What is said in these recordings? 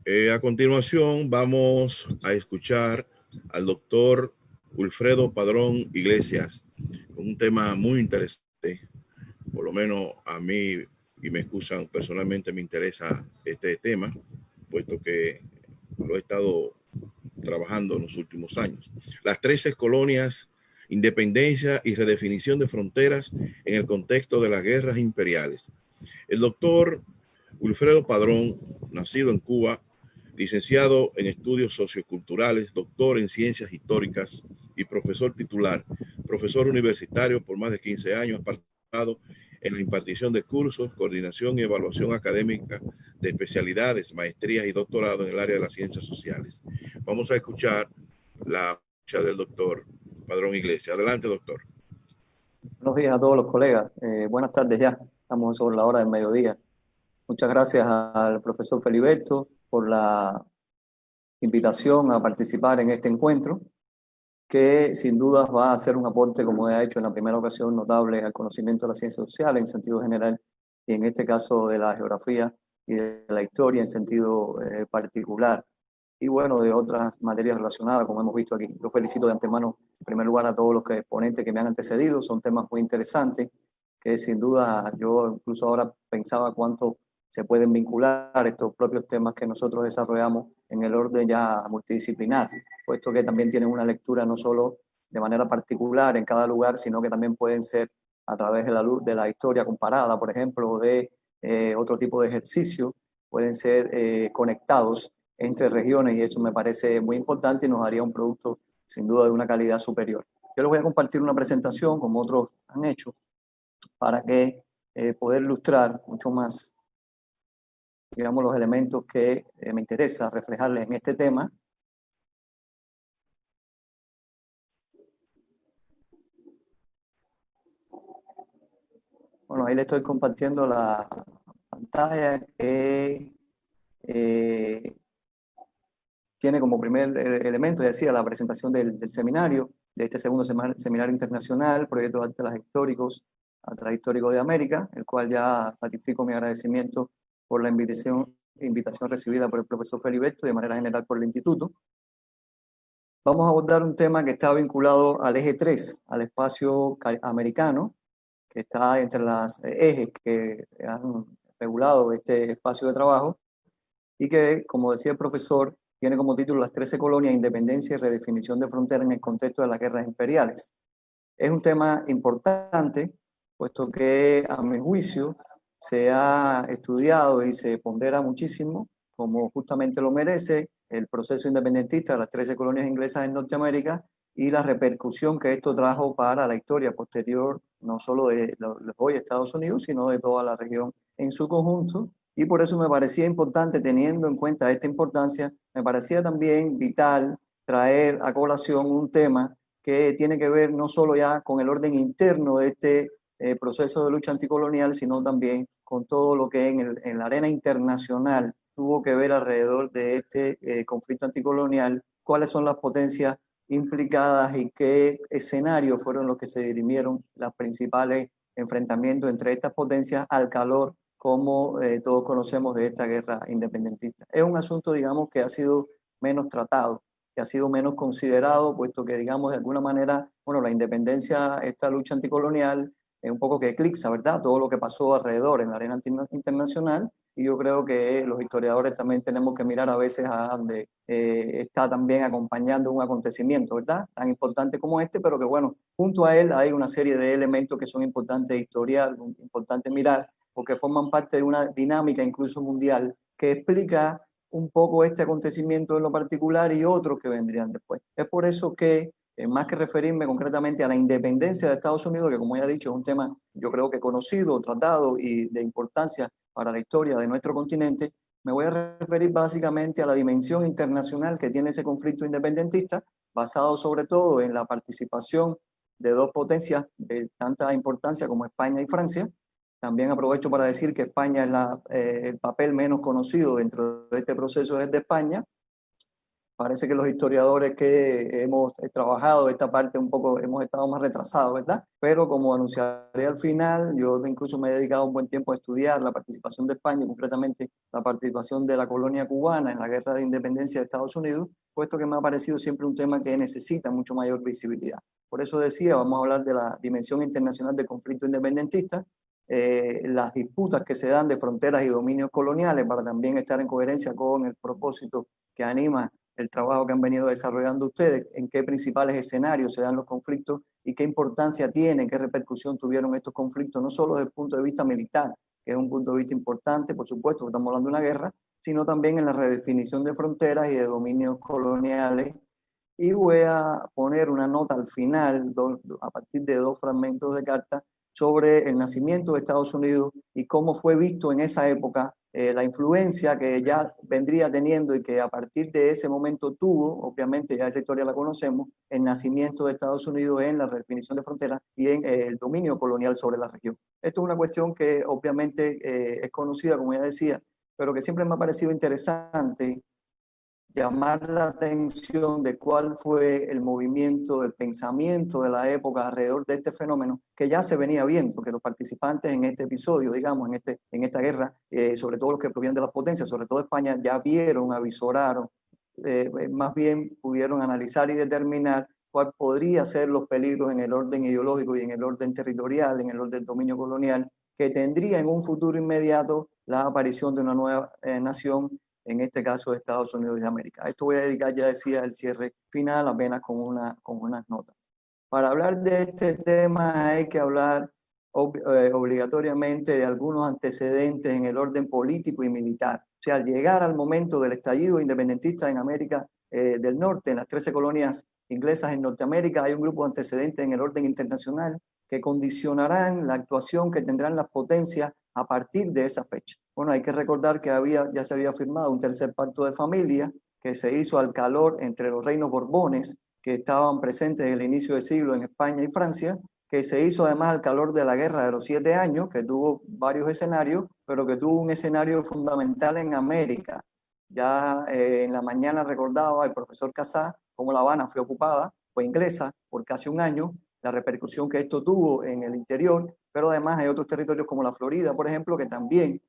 A continuación vamos a escuchar al doctor Wilfredo Padrón Iglesias con un tema muy interesante, por lo menos a mí, y me excusan, personalmente me interesa este tema, puesto que lo he estado trabajando en los últimos años. Las 13 colonias, independencia y redefinición de fronteras en el contexto de las guerras imperiales. El doctor Wilfredo Padrón, nacido en Cuba, licenciado en estudios socioculturales, doctor en ciencias históricas y profesor titular, profesor universitario por más de 15 años, apartado en la impartición de cursos, coordinación y evaluación académica de especialidades, maestrías y doctorado en el área de las ciencias sociales. Vamos a escuchar la fecha del doctor Padrón Iglesias. Adelante, doctor. Buenos días a todos los colegas. Buenas tardes ya. Estamos sobre la hora del mediodía. Muchas gracias al profesor Feliberto por la invitación a participar en este encuentro, que sin duda va a ser un aporte, como ha hecho en la primera ocasión, notable al conocimiento de la ciencia social en sentido general y en este caso de la geografía y de la historia en sentido particular. Y bueno, de otras materias relacionadas, como hemos visto aquí. Yo felicito de antemano, en primer lugar, a todos los ponentes que me han antecedido. Son temas muy interesantes, que sin duda yo incluso ahora pensaba cuánto se pueden vincular estos propios temas que nosotros desarrollamos en el orden ya multidisciplinar, puesto que también tienen una lectura no solo de manera particular en cada lugar, sino que también pueden ser a través de la luz de la historia comparada, por ejemplo, o de otro tipo de ejercicio, pueden ser conectados entre regiones, y eso me parece muy importante y nos daría un producto sin duda de una calidad superior. Yo les voy a compartir una presentación, como otros han hecho, para que poder ilustrar mucho más, digamos, los elementos que me interesa reflejarles en este tema. Bueno, ahí le estoy compartiendo la pantalla que tiene como primer elemento, ya decía, la presentación del seminario, de este segundo seminario internacional, Proyecto de Atlas Históricos, Atlas Históricos de América, el cual ya ratifico mi agradecimiento por la invitación recibida por el profesor Feliberto y de manera general por el Instituto. Vamos a abordar un tema que está vinculado al eje 3, al espacio americano, que está entre los ejes que han regulado este espacio de trabajo y que, como decía el profesor, tiene como título Las 13 colonias, independencia y redefinición de fronteras en el contexto de las guerras imperiales. Es un tema importante, puesto que, a mi juicio, se ha estudiado y se pondera muchísimo, como justamente lo merece, el proceso independentista de las 13 colonias inglesas en Norteamérica y la repercusión que esto trajo para la historia posterior, no solo de hoy Estados Unidos, sino de toda la región en su conjunto. Y por eso me parecía importante, teniendo en cuenta esta importancia, me parecía también vital traer a colación un tema que tiene que ver no solo ya con el orden interno de este proceso de lucha anticolonial, sino también con todo lo que en la arena internacional tuvo que ver alrededor de este conflicto anticolonial, cuáles son las potencias implicadas y qué escenarios fueron los que se dirimieron los principales enfrentamientos entre estas potencias al calor, como todos conocemos, de esta guerra independentista. Es un asunto, digamos, que ha sido menos tratado, que ha sido menos considerado, puesto que, digamos, de alguna manera, bueno, la independencia, esta lucha anticolonial, es un poco que eclipsa, ¿verdad?, todo lo que pasó alrededor en la arena internacional, y yo creo que los historiadores también tenemos que mirar a veces a donde está también acompañando un acontecimiento, ¿verdad?, tan importante como este, pero que, bueno, junto a él hay una serie de elementos que son importantes historiar, importantes mirar, porque forman parte de una dinámica incluso mundial que explica un poco este acontecimiento en lo particular y otros que vendrían después. Es por eso que, más que referirme concretamente a la independencia de Estados Unidos, que como ya he dicho es un tema yo creo que conocido, tratado y de importancia para la historia de nuestro continente, me voy a referir básicamente a la dimensión internacional que tiene ese conflicto independentista, basado sobre todo en la participación de dos potencias de tanta importancia como España y Francia. También aprovecho para decir que España es el papel menos conocido dentro de este proceso, es de España, Parece que los historiadores que hemos trabajado esta parte un poco hemos estado más retrasados, ¿verdad? Pero como anunciaré al final, yo incluso me he dedicado un buen tiempo a estudiar la participación de España, concretamente la participación de la colonia cubana en la guerra de independencia de Estados Unidos, puesto que me ha parecido siempre un tema que necesita mucho mayor visibilidad. Por eso decía, vamos a hablar de la dimensión internacional del conflicto independentista, las disputas que se dan de fronteras y dominios coloniales para también estar en coherencia con el propósito que anima el trabajo que han venido desarrollando ustedes, en qué principales escenarios se dan los conflictos y qué importancia tienen, qué repercusión tuvieron estos conflictos, no solo desde el punto de vista militar, que es un punto de vista importante, por supuesto, porque estamos hablando de una guerra, sino también en la redefinición de fronteras y de dominios coloniales. Y voy a poner una nota al final, a partir de dos fragmentos de carta, sobre el nacimiento de Estados Unidos y cómo fue visto en esa época la influencia que ya vendría teniendo y que a partir de ese momento tuvo, obviamente ya esa historia la conocemos, el nacimiento de Estados Unidos en la redefinición de fronteras y en el dominio colonial sobre la región. Esto es una cuestión que obviamente es conocida, como ya decía, pero que siempre me ha parecido interesante llamar la atención de cuál fue el movimiento, el pensamiento de la época alrededor de este fenómeno que ya se venía viendo, que los participantes en este episodio, digamos, en esta guerra, sobre todo los que provienen de las potencias, sobre todo España, ya vieron, avisoraron, más bien pudieron analizar y determinar cuál podría ser los peligros en el orden ideológico y en el orden territorial, en el orden dominio colonial, que tendría en un futuro inmediato la aparición de una nueva nación, en este caso de Estados Unidos de América. A esto voy a dedicar, ya decía, el cierre final apenas con unas notas. Para hablar de este tema hay que hablar obligatoriamente de algunos antecedentes en el orden político y militar. O sea, al llegar al momento del estallido independentista en América del Norte, en las 13 colonias inglesas en Norteamérica, hay un grupo de antecedentes en el orden internacional que condicionarán la actuación que tendrán las potencias a partir de esa fecha. Bueno, hay que recordar que ya se había firmado un tercer pacto de familia que se hizo al calor entre los reinos borbones que estaban presentes en el inicio del siglo en España y Francia, que se hizo además al calor de la Guerra de los 7 Años, que tuvo varios escenarios, pero que tuvo un escenario fundamental en América. Ya en la mañana recordaba el profesor Casá cómo La Habana fue inglesa por casi un año, la repercusión que esto tuvo en el interior, pero además hay otros territorios como la Florida, por ejemplo, que también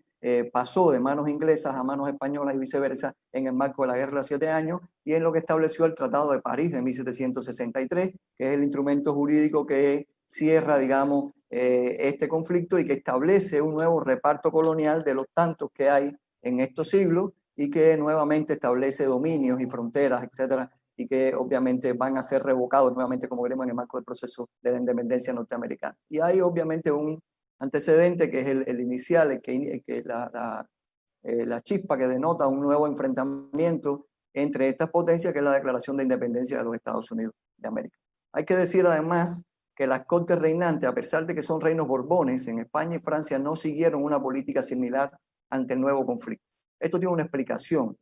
pasó de manos inglesas a manos españolas y viceversa en el marco de la Guerra de los 7 Años y en lo que estableció el Tratado de París de 1763, que es el instrumento jurídico que cierra, digamos, este conflicto y que establece un nuevo reparto colonial de los tantos que hay en estos siglos y que nuevamente establece dominios y fronteras, etcétera, y que obviamente van a ser revocados nuevamente, como veremos en el marco del proceso de la independencia norteamericana. Y hay obviamente un antecedente que es el inicial, la chispa que denota un nuevo enfrentamiento entre estas potencias, que es la Declaración de Independencia de los Estados Unidos de América. Hay que decir además que las cortes reinantes, a pesar de que son reinos borbones, en España y Francia no siguieron una política similar ante el nuevo conflicto. Esto tiene una explicación,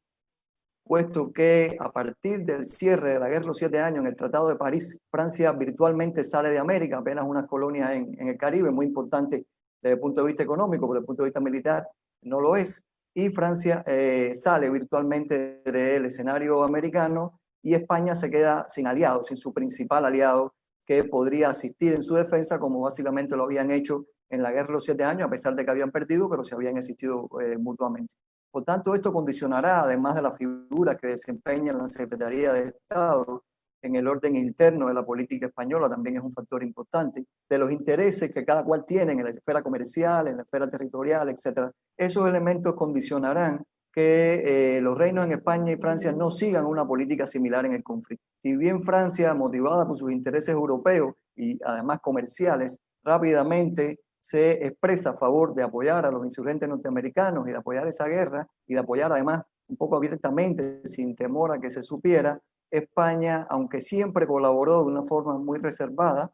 puesto que a partir del cierre de la Guerra de los 7 Años en el Tratado de París, Francia virtualmente sale de América, apenas unas colonias en el Caribe, muy importante desde el punto de vista económico, pero desde el punto de vista militar no lo es, y Francia sale virtualmente del escenario americano y España se queda sin aliados, sin su principal aliado que podría asistir en su defensa, como básicamente lo habían hecho en la Guerra de los 7 Años, a pesar de que habían perdido, pero se habían existido mutuamente. Por tanto, esto condicionará, además de la figura que desempeña la Secretaría de Estado en el orden interno de la política española, también es un factor importante, de los intereses que cada cual tiene en la esfera comercial, en la esfera territorial, etc. Esos elementos condicionarán que los reinos en España y Francia no sigan una política similar en el conflicto. Si bien Francia, motivada por sus intereses europeos y además comerciales, rápidamente se expresa a favor de apoyar a los insurgentes norteamericanos y de apoyar esa guerra y de apoyar además un poco abiertamente, sin temor a que se supiera, España, aunque siempre colaboró de una forma muy reservada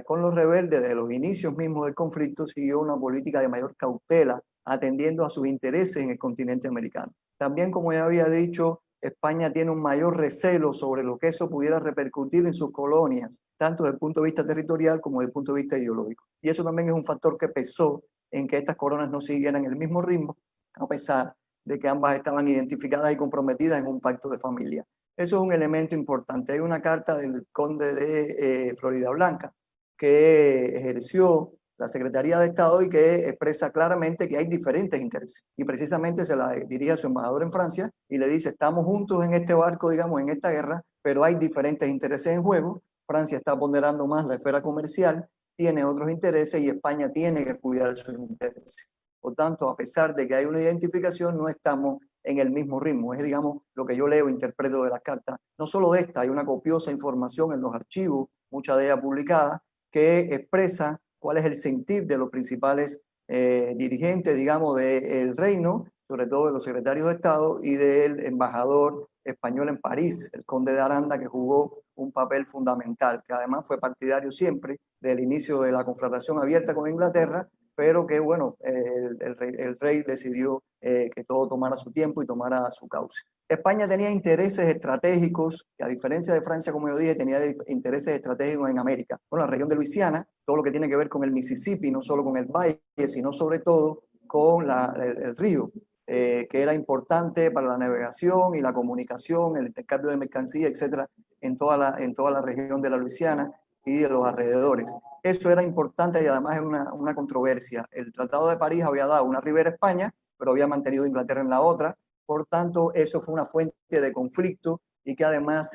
con los rebeldes desde los inicios mismos del conflicto, siguió una política de mayor cautela, atendiendo a sus intereses en el continente americano. También, como ya había dicho, España tiene un mayor recelo sobre lo que eso pudiera repercutir en sus colonias, tanto desde el punto de vista territorial como desde el punto de vista ideológico. Y eso también es un factor que pesó en que estas coronas no siguieran el mismo ritmo, a pesar de que ambas estaban identificadas y comprometidas en un pacto de familia. Eso es un elemento importante. Hay una carta del conde de Florida Blanca que ejerció la Secretaría de Estado y que expresa claramente que hay diferentes intereses. Y precisamente se la dirige a su embajador en Francia y le dice, estamos juntos en este barco, digamos, en esta guerra, pero hay diferentes intereses en juego. Francia está ponderando más la esfera comercial, tiene otros intereses y España tiene que cuidar sus intereses. Por tanto, a pesar de que hay una identificación, no estamos en el mismo ritmo. Es, digamos, lo que yo leo, interpreto de las cartas. No solo de esta, hay una copiosa información en los archivos, mucha de ella publicada, que expresa cuál es el sentir de los principales dirigentes, digamos, del reino, sobre todo de los secretarios de Estado y del embajador español en París, el conde de Aranda, que jugó un papel fundamental, que además fue partidario siempre del inicio de la conflagración abierta con Inglaterra, pero que, bueno, el rey decidió que todo tomara su tiempo y tomara su cauce. España tenía intereses estratégicos, que a diferencia de Francia, como yo dije, tenía intereses estratégicos en América. Bueno, la región de Luisiana, todo lo que tiene que ver con el Mississippi, no solo con el valle, sino sobre todo con el río, que era importante para la navegación y la comunicación, el intercambio de mercancía, etcétera, en toda la región de la Luisiana y de los alrededores. Eso era importante y además es una controversia. El Tratado de París había dado una ribera a España, pero había mantenido Inglaterra en la otra. Por tanto, eso fue una fuente de conflicto y que además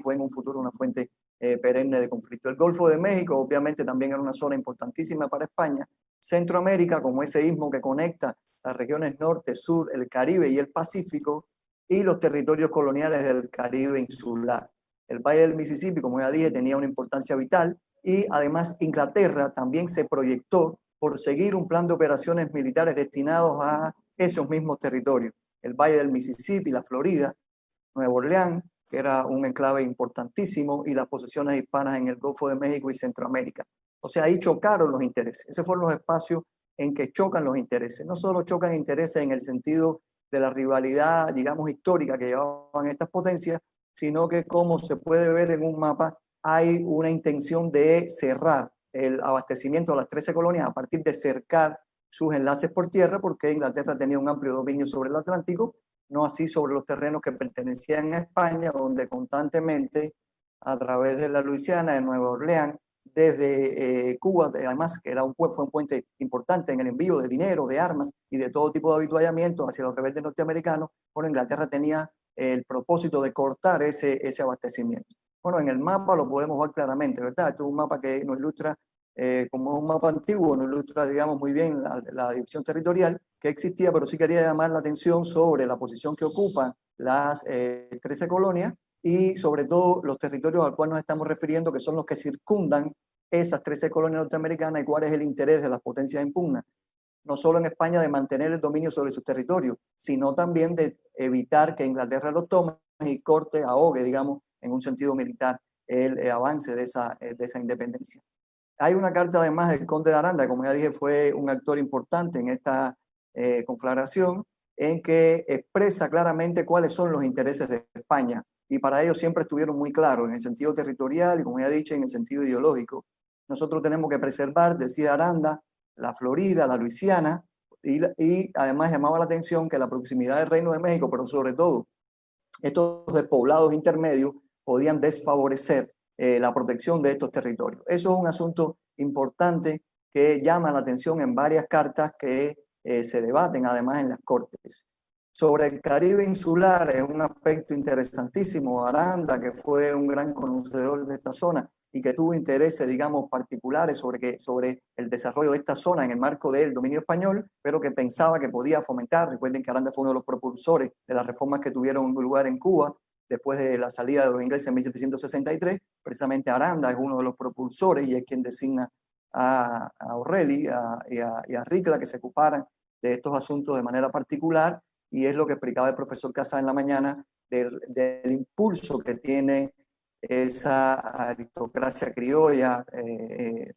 fue en un futuro una fuente perenne de conflicto. El Golfo de México obviamente también era una zona importantísima para España. Centroamérica, como ese istmo que conecta las regiones norte, sur, el Caribe y el Pacífico, y los territorios coloniales del Caribe insular. El Valle del Mississippi, como ya dije, tenía una importancia vital y además Inglaterra también se proyectó por seguir un plan de operaciones militares destinados a esos mismos territorios. El Valle del Mississippi, la Florida, Nueva Orleans, que era un enclave importantísimo, y las posesiones hispanas en el Golfo de México y Centroamérica. O sea, ahí chocaron los intereses. Esos fueron los espacios en que chocan los intereses. No solo chocan intereses en el sentido de la rivalidad, digamos, histórica que llevaban estas potencias, sino que, como se puede ver en un mapa, hay una intención de cerrar el abastecimiento de las 13 colonias a partir de cercar sus enlaces por tierra, porque Inglaterra tenía un amplio dominio sobre el Atlántico, no así sobre los terrenos que pertenecían a España, donde constantemente, a través de la Luisiana, de Nueva Orleans, desde Cuba, además que fue un puente importante en el envío de dinero, de armas y de todo tipo de habituallamiento hacia los rebeldes norteamericanos, bueno, Inglaterra tenía el propósito de cortar ese abastecimiento. Bueno, en el mapa lo podemos ver claramente, ¿verdad? Esto es un mapa que nos ilustra, como es un mapa antiguo, nos ilustra, digamos, muy bien la división territorial que existía, pero sí quería llamar la atención sobre la posición que ocupan las 13 colonias y sobre todo los territorios al cual nos estamos refiriendo, que son los que circundan esas 13 colonias norteamericanas y cuál es el interés de las potencias en pugna. No solo en España de mantener el dominio sobre sus territorios, sino también de evitar que Inglaterra los tome y corte, ahogue, digamos, en un sentido militar, el avance de esa independencia. Hay una carta además del conde de Aranda, como ya dije, fue un actor importante en esta conflagración, en que expresa claramente cuáles son los intereses de España, y para ello siempre estuvieron muy claros en el sentido territorial y, como ya he dicho, en el sentido ideológico. Nosotros tenemos que preservar, decía Aranda, la Florida, la Luisiana, y además llamaba la atención que la proximidad del Reino de México, pero sobre todo estos despoblados intermedios, podían desfavorecer la protección de estos territorios. Eso es un asunto importante que llama la atención en varias cartas que se debaten además en las Cortes. Sobre el Caribe insular es un aspecto interesantísimo. Aranda, que fue un gran conocedor de esta zona y que tuvo intereses, digamos, particulares sobre el desarrollo de esta zona en el marco del dominio español, pero que pensaba que podía fomentar. Recuerden que Aranda fue uno de los propulsores de las reformas que tuvieron lugar en Cuba después de la salida de los ingleses en 1763. Precisamente Aranda es uno de los propulsores y es quien designa a O'Reilly y a Ricla que se ocuparan de estos asuntos de manera particular, y es lo que explicaba el profesor Casas en la mañana del impulso que tiene esa aristocracia criolla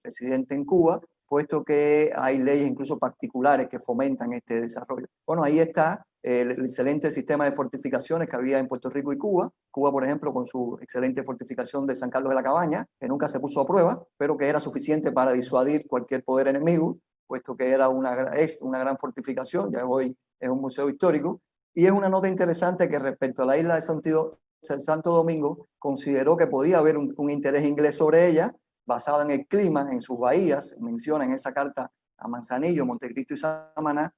residente en Cuba, puesto que hay leyes incluso particulares que fomentan este desarrollo. Bueno, ahí está el excelente sistema de fortificaciones que había en Puerto Rico y Cuba. Cuba, por ejemplo, con su excelente fortificación de San Carlos de la Cabaña, que nunca se puso a prueba, pero que era suficiente para disuadir cualquier poder enemigo, puesto que es una gran fortificación. Ya voy es un museo histórico, y es una nota interesante que respecto a la isla de Santo Domingo, consideró que podía haber un interés inglés sobre ella, basado en el clima, en sus bahías, menciona en esa carta a Manzanillo, Montecristo y Samaná,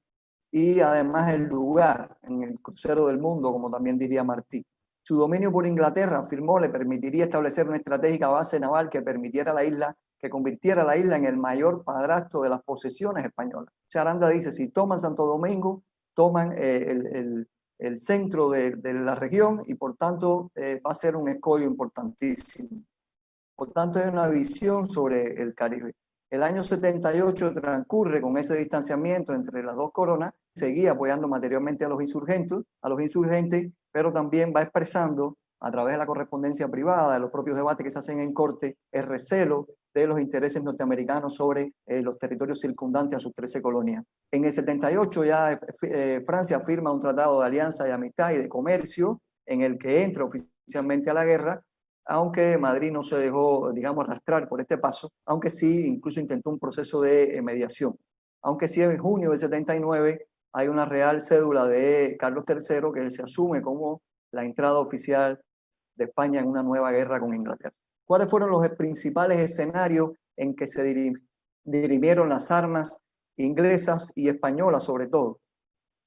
y además el lugar en el crucero del mundo, como también diría Martí. Su dominio por Inglaterra, afirmó, le permitiría establecer una estratégica base naval que permitiera a la isla, que convirtiera a la isla en el mayor padrastro de las posesiones españolas. O sea, Aranda dice, si toman Santo Domingo, toman el centro de la región y por tanto va a ser un escollo importantísimo. Por tanto, hay una visión sobre el Caribe. El año 78 transcurre con ese distanciamiento entre las dos coronas, seguía apoyando materialmente a los insurgentes, pero también va expresando a través de la correspondencia privada, de los propios debates que se hacen en corte, el recelo de los intereses norteamericanos sobre los territorios circundantes a sus 13 colonias. En el 78 ya Francia firma un tratado de alianza, de amistad y de comercio en el que entra oficialmente a la guerra, aunque Madrid no se dejó, digamos, arrastrar por este paso, aunque sí incluso intentó un proceso de mediación. Aunque sí en junio del 79 hay una real cédula de Carlos III que se asume como la entrada oficial de España en una nueva guerra con Inglaterra. ¿Cuáles fueron los principales escenarios en que se dirimieron las armas inglesas y españolas sobre todo?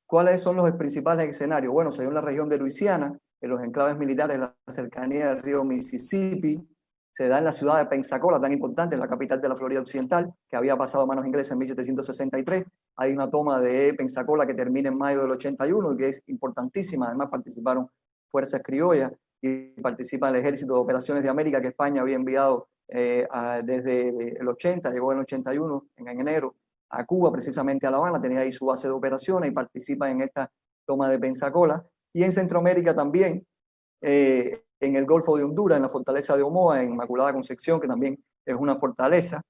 ¿Cuáles son los principales escenarios? Bueno, se dio en la región de Luisiana, en los enclaves militares en la cercanía del río Mississippi, se da en la ciudad de Pensacola, tan importante, en la capital de la Florida Occidental, que había pasado a manos inglesas en 1763. Hay una toma de Pensacola que termina en mayo del 81 y que es importantísima. Además participaron fuerzas criollas y participa el Ejército de Operaciones de América que España había enviado desde el 80, llegó en el 81, en enero, a Cuba, precisamente a La Habana, tenía ahí su base de operaciones y participa en esta toma de Pensacola. Y en Centroamérica también, en el Golfo de Honduras, en la fortaleza de Omoa, en Inmaculada Concepción, que también es una fortaleza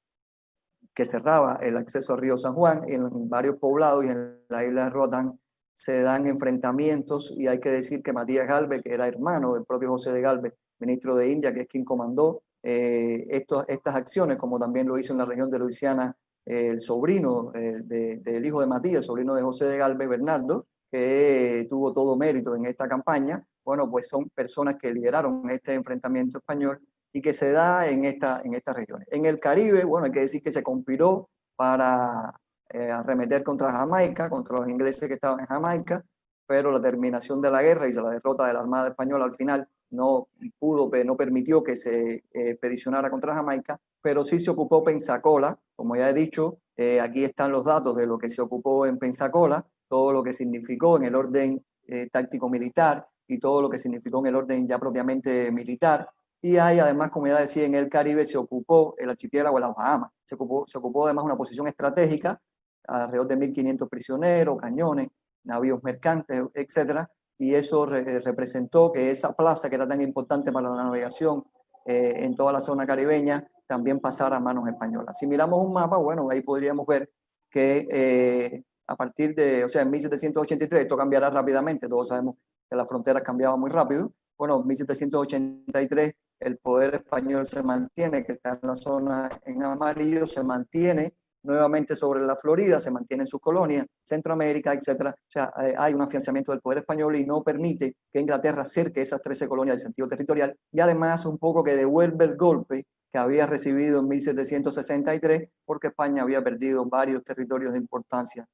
que cerraba el acceso al río San Juan, en varios poblados y en la isla de Roatán se dan enfrentamientos, y hay que decir que Matías Galvez, que era hermano del propio José de Galvez, ministro de India, que es quien comandó estas acciones, como también lo hizo en la región de Luisiana el sobrino del hijo de Matías, el sobrino de José de Galvez, Bernardo, que tuvo todo mérito en esta campaña. Bueno, pues son personas que lideraron este enfrentamiento español y que se da en estas regiones. En el Caribe, bueno, hay que decir que se conspiró para arremeter contra Jamaica, contra los ingleses que estaban en Jamaica, pero la terminación de la guerra y la derrota de la Armada Española al final no permitió que se expedicionara contra Jamaica, pero sí se ocupó Pensacola, como ya he dicho, aquí están los datos de lo que se ocupó en Pensacola, todo lo que significó en el orden táctico-militar y todo lo que significó en el orden ya propiamente militar. Y hay además, como ya decía, en el Caribe se ocupó el archipiélago de las Bahamas. Se ocupó además una posición estratégica, alrededor de 1.500 prisioneros, cañones, navíos mercantes, etcétera, y eso representó que esa plaza que era tan importante para la navegación en toda la zona caribeña también pasara a manos españolas. Si miramos un mapa, bueno, ahí podríamos ver que a partir de, o sea, en 1783, esto cambiará rápidamente, todos sabemos que las fronteras cambiaban muy rápido. Bueno, en 1783 el poder español se mantiene, que está en la zona en amarillo, se mantiene nuevamente sobre la Florida, se mantiene en sus colonias, Centroamérica, etcétera. O sea, hay un afianzamiento del poder español y no permite que Inglaterra cerque esas 13 colonias de sentido territorial, y además un poco que devuelve el golpe que había recibido en 1763, porque España había perdido varios territorios de importancia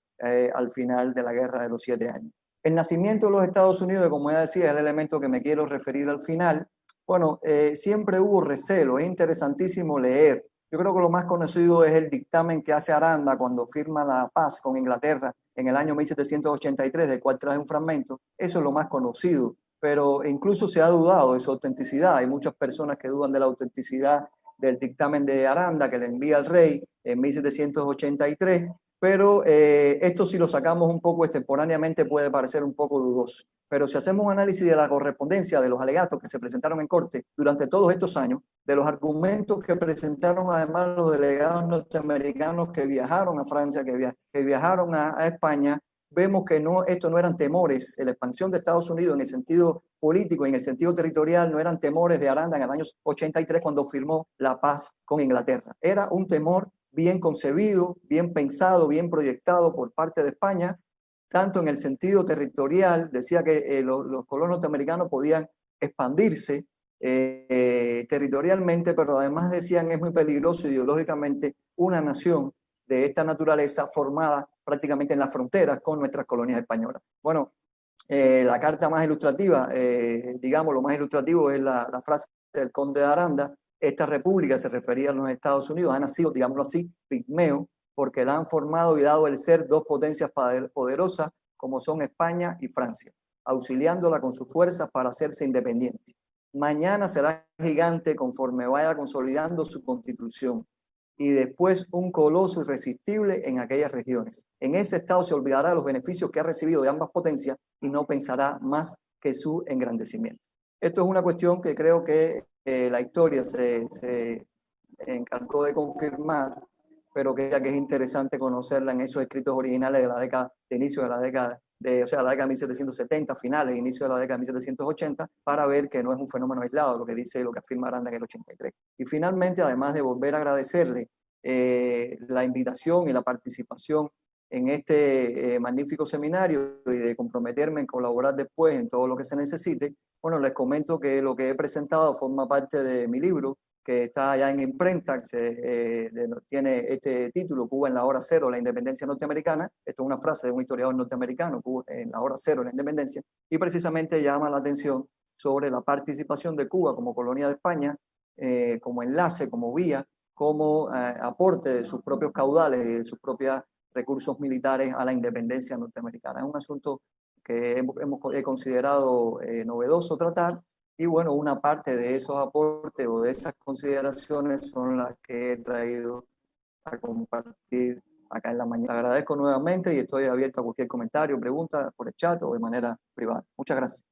al final de la Guerra de los 7 años. El nacimiento de los Estados Unidos, como ya decía, es el elemento que me quiero referir al final. Bueno, siempre hubo recelo, es interesantísimo leer. Yo creo que lo más conocido es el dictamen que hace Aranda cuando firma la paz con Inglaterra en el año 1783, del cual traje un fragmento. Eso es lo más conocido, pero incluso se ha dudado de su autenticidad. Hay muchas personas que dudan de la autenticidad del dictamen de Aranda que le envía al rey en 1783, pero esto si lo sacamos un poco extemporáneamente puede parecer un poco dudoso. Pero si hacemos un análisis de la correspondencia de los alegatos que se presentaron en corte durante todos estos años, de los argumentos que presentaron además los delegados norteamericanos que viajaron a Francia, que viajaron a España, vemos que estos no eran temores. La expansión de Estados Unidos en el sentido político y en el sentido territorial no eran temores de Aranda en el año 83 cuando firmó la paz con Inglaterra. Era un temor bien concebido, bien pensado, bien proyectado por parte de España, tanto en el sentido territorial, decía que los colonos norteamericanos podían expandirse territorialmente, pero además decían es muy peligroso ideológicamente una nación de esta naturaleza formada prácticamente en las fronteras con nuestras colonias españolas. Bueno, la carta más ilustrativa, digamos, lo más ilustrativo es la frase del conde de Aranda: esta república, se refería a los Estados Unidos, ha nacido, digámoslo así, pigmeo, porque la han formado y dado el ser dos potencias poderosas como son España y Francia, auxiliándola con sus fuerzas para hacerse independiente. Mañana será gigante conforme vaya consolidando su constitución, y después un coloso irresistible en aquellas regiones. En ese estado se olvidará de los beneficios que ha recibido de ambas potencias y no pensará más que su engrandecimiento. Esto es una cuestión que creo que la historia se encargó de confirmar, pero que es interesante conocerla en esos escritos originales de la década, de inicio de la década, o sea, la década de 1770, finales, inicio de la década de 1780, para ver que no es un fenómeno aislado, lo que dice, lo que afirma Aranda en el 83. Y finalmente, además de volver a agradecerle la invitación y la participación en este magnífico seminario y de comprometerme en colaborar después en todo lo que se necesite, bueno, les comento que lo que he presentado forma parte de mi libro, que está ya en imprenta, que tiene este título: Cuba en la hora cero, la independencia norteamericana. Esto es una frase de un historiador norteamericano: Cuba en la hora cero, la independencia, y precisamente llama la atención sobre la participación de Cuba como colonia de España, como enlace, como vía, como aporte de sus propios caudales y de sus propios recursos militares a la independencia norteamericana. Es un asunto que he considerado novedoso tratar. Y bueno, una parte de esos aportes o de esas consideraciones son las que he traído a compartir acá en la mañana. Agradezco nuevamente y estoy abierto a cualquier comentario, pregunta por el chat o de manera privada. Muchas gracias.